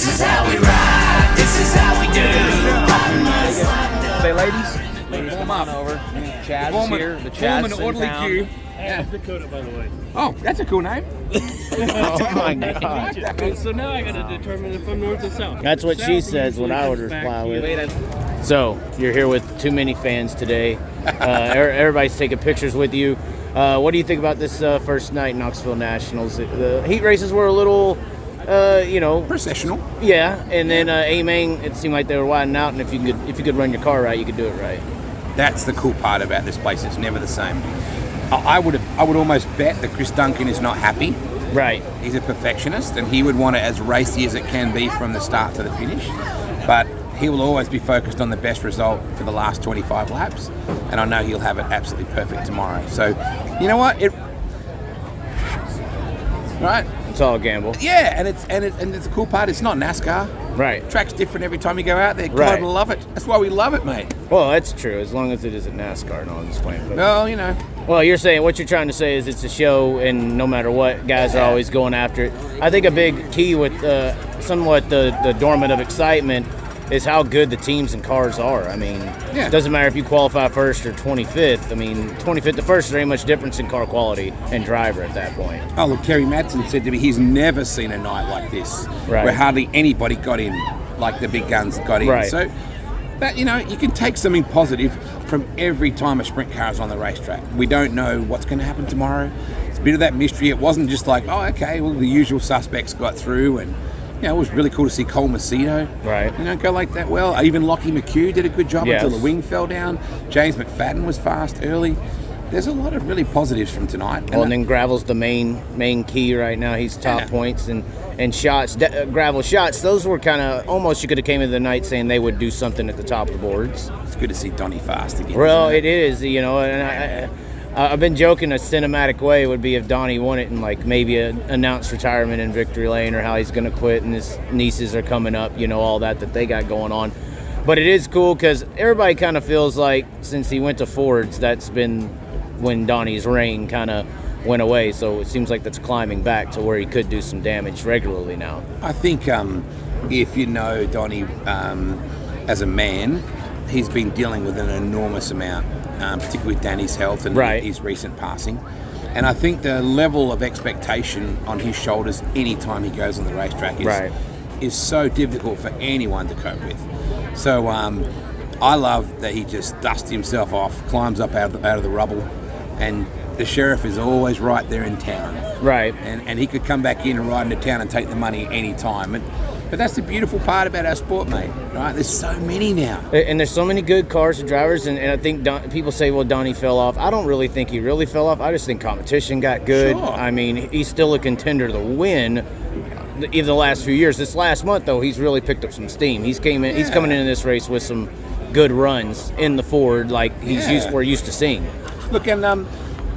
This is how we ride. This is how we do. Say, ladies, warm up. Chaz is here. The Chaz is in town. Yeah. Dakota, by the way. Oh, that's a cool name. Oh my God. So now I got to determine if I'm north or south. That's what she says, what I would reply with. So, you're here with too many fans today. Everybody's taking pictures with you. What do you think about this first night Knoxville Nationals? The heat races were a little, processional. Yeah, and then A-Main, it seemed like they were widening out, and if you could run your car right, you could do it right. That's the cool part about this place. It's never the same. I would almost bet that Chris Duncan is not happy. Right. He's a perfectionist, and he would want it as racy as it can be from the start to the finish. But he will always be focused on the best result for the last 25 laps, and I know he'll have it absolutely perfect tomorrow. So, you know what? Right? It's all a gamble. Yeah, and it's the cool part. It's not NASCAR. Right. Track's different every time you go out there. Right. God, love it. That's why we love it, mate. Well, that's true, as long as it isn't NASCAR. No, I'm just playing. Well, Well, you're saying, what you're trying to say is it's a show, and no matter what, guys are always going after it. I think a big key with somewhat the dormant of excitement is how good the teams and cars are. I mean, It doesn't matter if you qualify first or 25th. I mean, 25th to first, there ain't much difference in car quality and driver at that point. Oh, look, Terry Madsen said to me he's never seen a night like this where hardly anybody got in like the big guns got in. Right. So, that, you can take something positive from every time a sprint car is on the racetrack. We don't know what's going to happen tomorrow. It's a bit of that mystery. It wasn't just like, oh, okay, well, the usual suspects got through, and it was really cool to see Cole Macedo. Right. Go like that well. Even Lockie McHugh did a good job Yes. until the wing fell down. James McFadden was fast early. There's a lot of really positives from tonight. Well, and then Gravel's the main key right now. He's top points and shots. Gravel shots, those were kind of almost, you could have came into the night saying they would do something at the top of the boards. It's good to see Donnie fast again. Well, it is, and I've been joking a cinematic way would be if Donnie won it and like maybe announced retirement in Victory Lane, or how he's going to quit and his nieces are coming up, all that they got going on. But it is cool because everybody kind of feels like since he went to Ford's, that's been when Donnie's reign kind of went away. So it seems like that's climbing back to where he could do some damage regularly now. I think if you know Donnie as a man, he's been dealing with an enormous amount, particularly with Danny's health and his recent passing. And I think the level of expectation on his shoulders anytime he goes on the racetrack is so difficult for anyone to cope with. So I love that he just dusts himself off, climbs up out of the rubble, and the sheriff is always right there in town. Right. And he could come back in and ride into town and take the money any time. But that's the beautiful part about our sport, mate. Right? There's so many now. And there's so many good cars and drivers, and I think people say, well, Donnie fell off. I don't really think he really fell off. I just think competition got good. Sure. I mean, he's still a contender to win. Even the last few years. This last month, though, he's really picked up some steam. He's coming into this race with some good runs in the Ford, like we're used to seeing. Look, and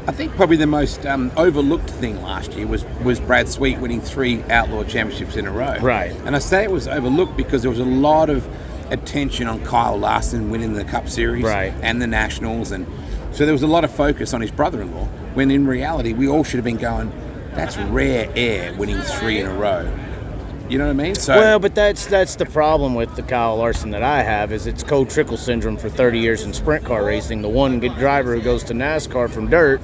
I think probably the most overlooked thing last year was Brad Sweet winning 3 Outlaw Championships in a row. Right. And I say it was overlooked because there was a lot of attention on Kyle Larson winning the Cup Series and the Nationals, and so there was a lot of focus on his brother-in-law, when in reality we all should have been going, that's rare air winning 3 in a row. You know what I mean? So, well, but that's the problem with the Kyle Larson that I have, is it's Cole Trickle syndrome for 30 years in sprint car racing. The one good driver who goes to NASCAR from dirt,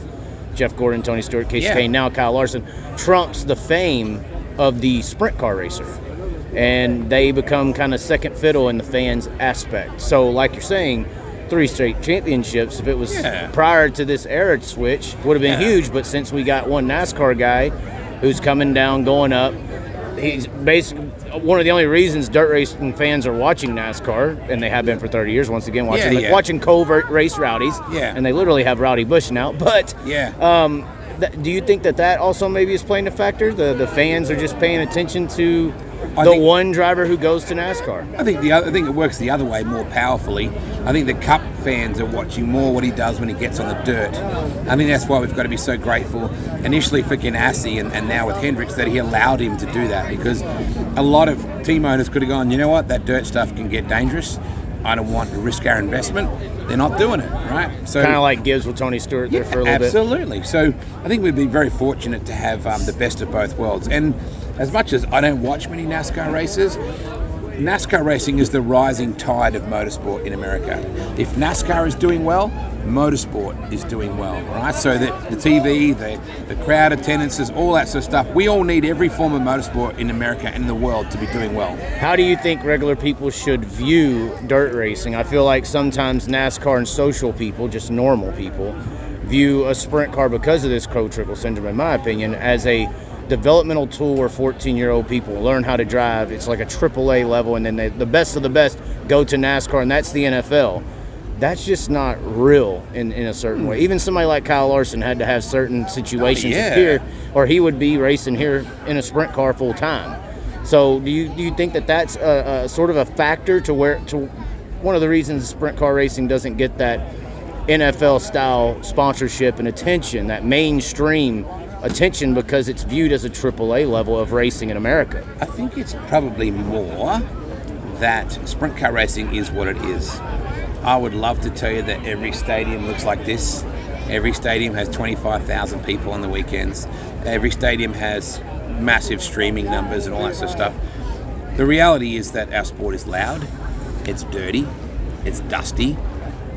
Jeff Gordon, Tony Stewart, Casey Kane, now Kyle Larson, trumps the fame of the sprint car racer. And they become kind of second fiddle in the fans' aspect. So, like you're saying, 3 straight championships, if it was prior to this era switch, would have been huge. But since we got one NASCAR guy who's coming down, going up, he's basically one of the only reasons dirt racing fans are watching NASCAR, and they have been for 30 years, once again, watching covert race rowdies. Yeah. And they literally have Rowdy Bush now. But do you think that also maybe is playing a factor? The fans are just paying attention to one driver who goes to NASCAR. I think it works the other way more powerfully. I think the Cup fans are watching more what he does when he gets on the dirt. I think that's why we've got to be so grateful initially for Ganassi and now with Hendricks that he allowed him to do that, because a lot of team owners could have gone, you know what, that dirt stuff can get dangerous. I don't want to risk our investment. They're not doing it, right? So kind of like Gibbs with Tony Stewart there for a little bit. Absolutely. So I think we've been very fortunate to have the best of both worlds. And as much as I don't watch many NASCAR races, NASCAR racing is the rising tide of motorsport in America. If NASCAR is doing well, motorsport is doing well, right? So the TV, the crowd attendances, all that sort of stuff, we all need every form of motorsport in America and in the world to be doing well. How do you think regular people should view dirt racing? I feel like sometimes NASCAR and social people, just normal people, view a sprint car, because of this Crow-Trickle syndrome, in my opinion, as a developmental tool where 14-year-old people learn how to drive. It's like a AAA level, and then the best of the best go to NASCAR, and that's the NFL. That's just not real in a certain way. Even somebody like Kyle Larson had to have certain situations appear, or he would be racing here in a sprint car full time. So do you think that that's a sort of a factor to one of the reasons sprint car racing doesn't get that NFL style sponsorship and attention, that mainstream attention, because it's viewed as a AAA level of racing in America? I think it's probably more that sprint car racing is what it is. I would love to tell you that every stadium looks like this. Every stadium has 25,000 people on the weekends. Every stadium has massive streaming numbers and all that sort of stuff. The reality is that our sport is loud, it's dirty, it's dusty,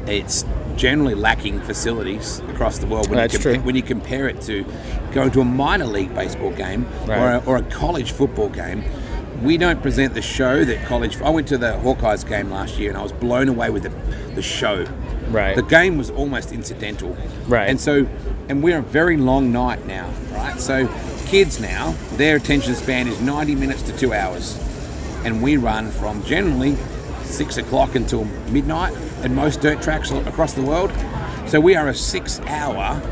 it's generally lacking facilities across the world when you compare it to going to a minor league baseball game, right, or a college football game. We don't present the show that college. I went to the Hawkeyes game last year and I was blown away with the show. Right. The game was almost incidental. Right. And we're a very long night now, right? So kids now, their attention span is 90 minutes to 2 hours. And we run from generally 6 o'clock until midnight at most dirt tracks across the world. So we are a 6-hour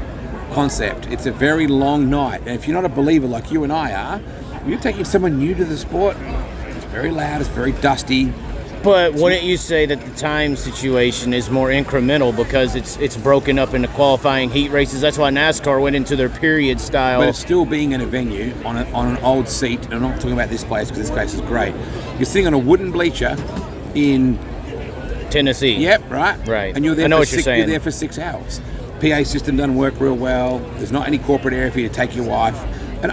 concept. It's a very long night. And if you're not a believer like you and I are, you're taking someone new to the sport. It's very loud, it's very dusty. But wouldn't you say that the time situation is more incremental because it's broken up into qualifying heat races? That's why NASCAR went into their period style. But it's still being in a venue on an old seat, and I'm not talking about this place because this place is great. You're sitting on a wooden bleacher in Tennessee. Yep, right. Right. And you're there you're there for 6 hours. PA system doesn't work real well. There's not any corporate area for you to take your wife. And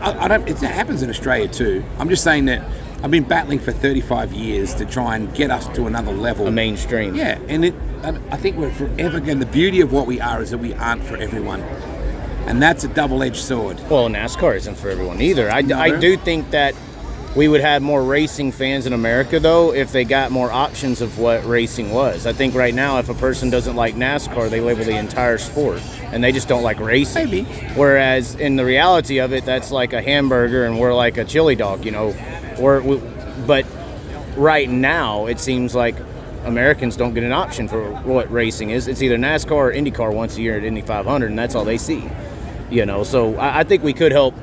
it happens in Australia too. I'm just saying that I've been battling for 35 years to try and get us to another level. A mainstream. Yeah, and I think we're forever going. The beauty of what we are is that we aren't for everyone. And that's a double-edged sword. Well, NASCAR isn't for everyone either. I do think that we would have more racing fans in America, though, if they got more options of what racing was. I think right now, if a person doesn't like NASCAR, they label the entire sport, and they just don't like racing. Maybe. Whereas in the reality of it, that's like a hamburger, and we're like a chili dog, you know. But right now, it seems like Americans don't get an option for what racing is. It's either NASCAR or IndyCar once a year at Indy 500, and that's all they see. You know, so I think we could help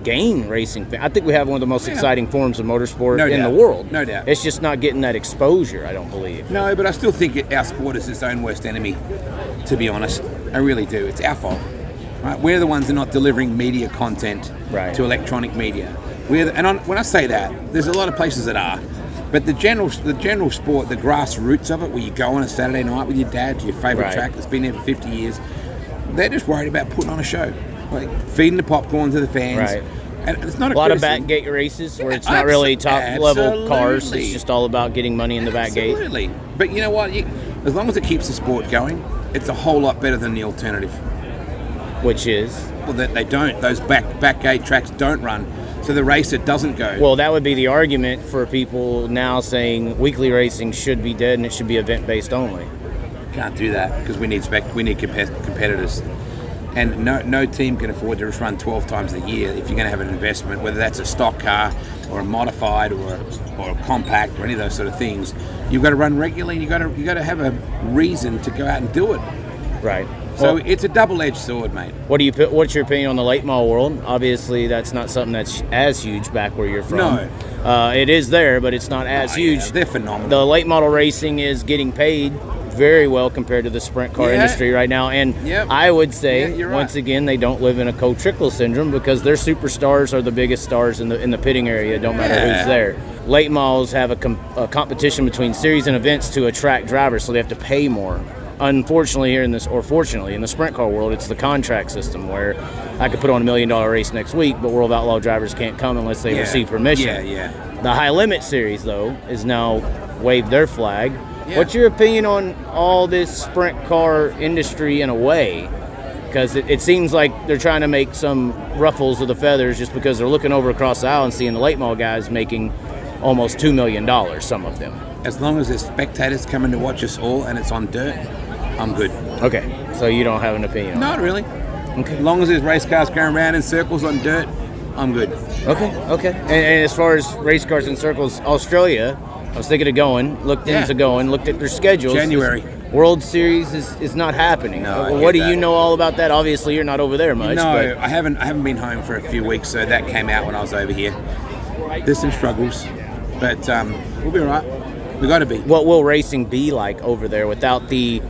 gain racing. I think we have one of the most exciting forms of motorsport in the world. No doubt. It's just not getting that exposure, I don't believe. No, but I still think our sport is its own worst enemy, to be honest. I really do. It's our fault. Right? We're the ones that are not delivering media content to electronic media. When I say that, there's a lot of places that are. But the general sport, the grassroots of it, where you go on a Saturday night with your dad to your favourite track that's been there for 50 years, they're just worried about putting on a show. Like feeding the popcorn to the fans. Right. And it's not a lot criticism. of back gate races where it's not really top-level cars. It's just all about getting money in the back gate. Absolutely. But you know what? As long as it keeps the sport going, it's a whole lot better than the alternative. Which is? Well, that they don't. Those back gate tracks don't run. So the racer doesn't go. Well, that would be the argument for people now saying weekly racing should be dead and it should be event-based only. Can't do that because we need competitors. And no team can afford to just run 12 times a year if you're going to have an investment, whether that's a stock car or a modified or a compact or any of those sort of things. You've got to run regularly. You got to have a reason to go out and do it. Right. So it's a double-edged sword, mate. What's your opinion on the late model world? Obviously, that's not something that's as huge back where you're from. No. It is there, but it's not as huge. Yeah, they're phenomenal. The late model racing is getting paid very well compared to the sprint car industry right now. And I would say, once again, they don't live in a Crow-Trickle syndrome because their superstars are the biggest stars in the pitting area. It don't matter who's there. Late models have a competition between series and events to attract drivers, so they have to pay more. unfortunately here in this, or fortunately in the sprint car world, it's the contract system where I could put on $1 million race next week, but World of Outlaw drivers can't come unless they receive permission. The High Limit Series, though, is now waved their flag. What's your opinion on all this sprint car industry in a way? Because it seems like they're trying to make some ruffles of the feathers just because they're looking over across the aisle and seeing the late model guys making almost $2 million, some of them. As long as there's spectators coming to watch us all and it's on dirt, I'm good. Okay, so you don't have an opinion on Not really. Okay. As long as there's race cars going around in circles on dirt, I'm good. Okay. And as far as race cars in circles, Australia, I was thinking of going, looked at their schedules. January. World Series is not happening. No, what do you know all about that? Obviously, you're not over there much. No, but I haven't been home for a few weeks, so that came out when I was over here. There's some struggles, but we'll be all right. We got to be. What will racing be like over there without the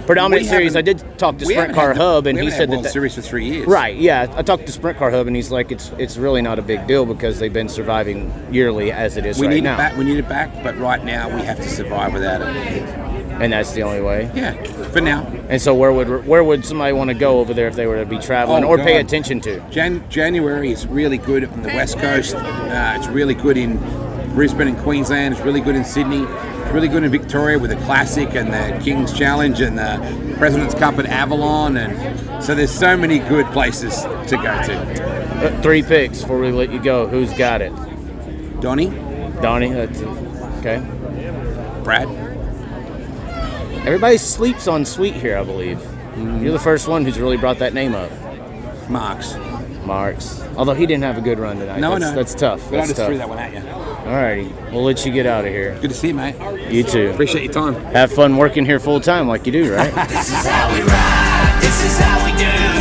predominant series? I did talk to Sprint Car Hub, and he said World Series for 3 years. Right, yeah. I talked to Sprint Car Hub, and he's like, it's really not a big deal because they've been surviving yearly as it is right now. We need it back, but right now we have to survive without it. And that's the only way? Yeah, for now. And so where would somebody want to go over there if they were to be traveling pay attention to? January is really good on the West Coast. It's really good in Brisbane and Queensland. It's really good in Sydney. It's really good in Victoria with the Classic and the King's Challenge and the President's Cup at Avalon. And so there's so many good places to go to. 3 picks before we let you go. Who's got it? Donnie, that's okay. Brad. Everybody sleeps on Sweet here, I believe. You're the first one who's really brought that name up. Marks. Although he didn't have a good run tonight. That's tough. But I just threw that one at you. Alrighty, we'll let you get out of here. Good to see you, mate. You too. Appreciate your time. Have fun working here full time like you do, right? This is how we ride. This is how we do.